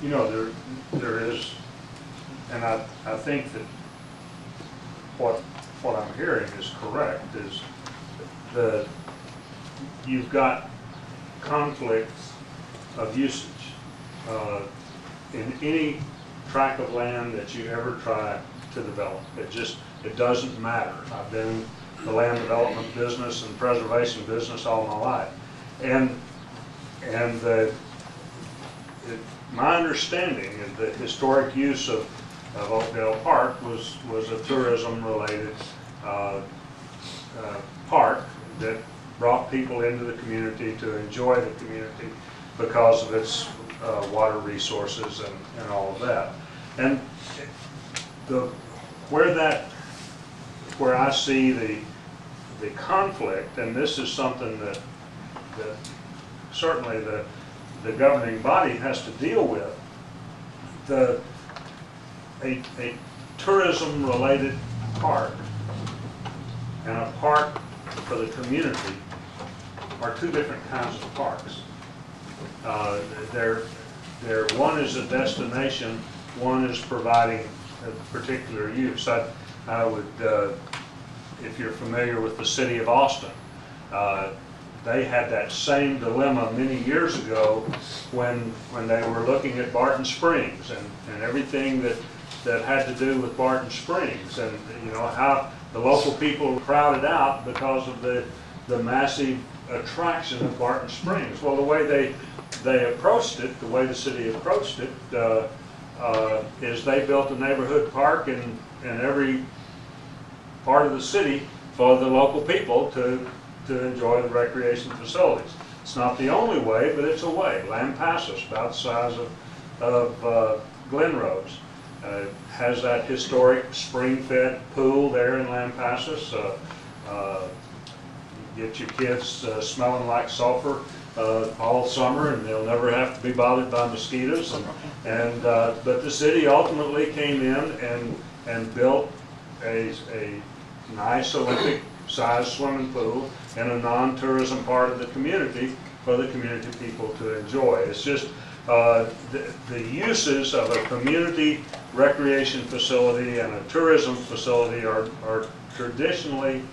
You know, there is, and I think that what I'm hearing is correct, is you've got conflicts of usage in any tract of land that you ever try to develop. It doesn't matter. I've been in the land development business and preservation business all my life, and my understanding is that historic use of Oakdale Park was a tourism-related park that brought people into the community to enjoy the community because of its water resources and all of that. And where I see the conflict, and this is something that certainly the governing body has to deal with, a tourism-related park and a park for the community are two different kinds of parks. One is a destination, one is providing a particular use. I would, if you're familiar with the city of Austin, they had that same dilemma many years ago when they were looking at Barton Springs and everything that had to do with Barton Springs, and you know how the local people were crowded out because of the massive attraction of Barton Springs. Well, the way they approached it, the way the city approached it, is they built a neighborhood park in every part of the city for the local people to enjoy the recreation facilities. It's not the only way, but it's a way. Lampasas, about the size of Glenrose, has that historic spring-fed pool there in Lampasas. Get your kids smelling like sulfur all summer, and they'll never have to be bothered by mosquitoes. But the city ultimately came in and built a nice Olympic-sized swimming pool in a non-tourism part of the community for the community people to enjoy. It's just the uses of a community recreation facility and a tourism facility are traditionally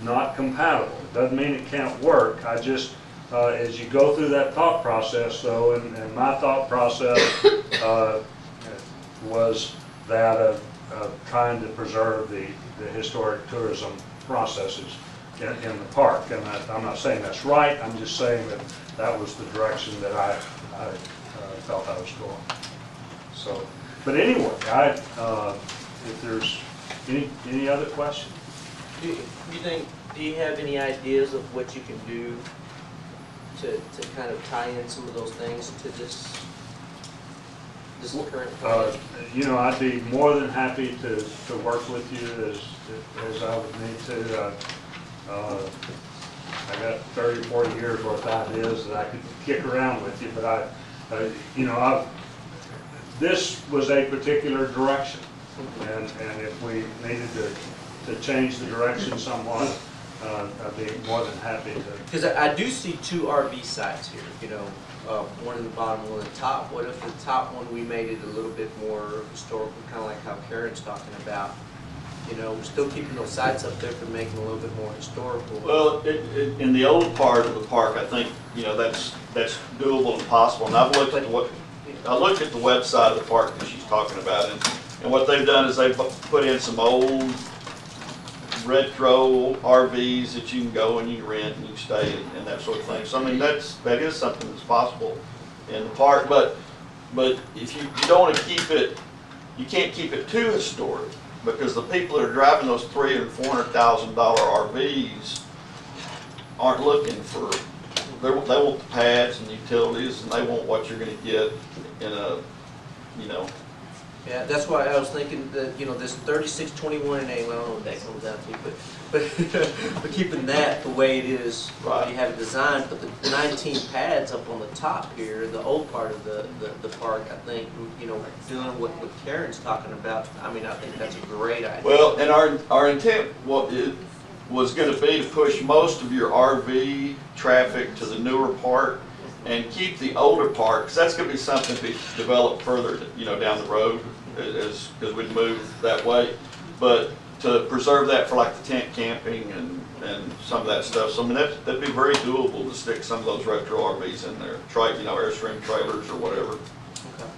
not compatible. It doesn't mean it can't work. I just, as you go through that thought process though, and my thought process was that of trying to preserve the historic tourism processes in the park. And I'm not saying that's right, I'm just saying that was the direction that I felt I was going. So, but anyway, if there's any other questions? Do you have any ideas of what you can do to kind of tie in some of those things to this current plan? You know, I'd be more than happy to work with you as I would need to. I got 30 or 40 years worth of ideas that I could kick around with you, but you know, this was a particular direction, and if we needed to change the direction somewhat, I'd be more than happy to. Because I do see two RV sites here, you know, one in the bottom, one in the top. What if the top one we made it a little bit more historical, kind of like how Karen's talking about? You know, we're still keeping those sites up there for making it a little bit more historical. Well, in the old part of the park, I think, you know, that's doable and possible. And I've looked at the website of the park that she's talking about, and what they've done is they've put in some old retro RVs that you can go and you can rent and you can stay and that sort of thing. So I mean, that is something that's possible in the park. But if you don't want to keep it, you can't keep it too historic, because the people that are driving those $300,000 and $400,000 RVs aren't looking for. They want the pads and utilities, and they want what you're going to get in a, you know. Yeah, that's why I was thinking that, you know, this 3621 and A, well, I don't know what that comes out to, but keeping that the way it is, right. You have it designed, but the 19 pads up on the top here, the old part of the park, I think, you know, doing what Karen's talking about, I mean, I think that's a great idea. Well, and our intent was going to be to push most of your RV traffic to the newer part and keep the older part, because that's going to be something to be developed further, you know, down the road as we move that way. But to preserve that for like the tent camping and some of that stuff, so I mean that'd be very doable to stick some of those retro RVs in there, try, you know, Airstream trailers or whatever. Okay.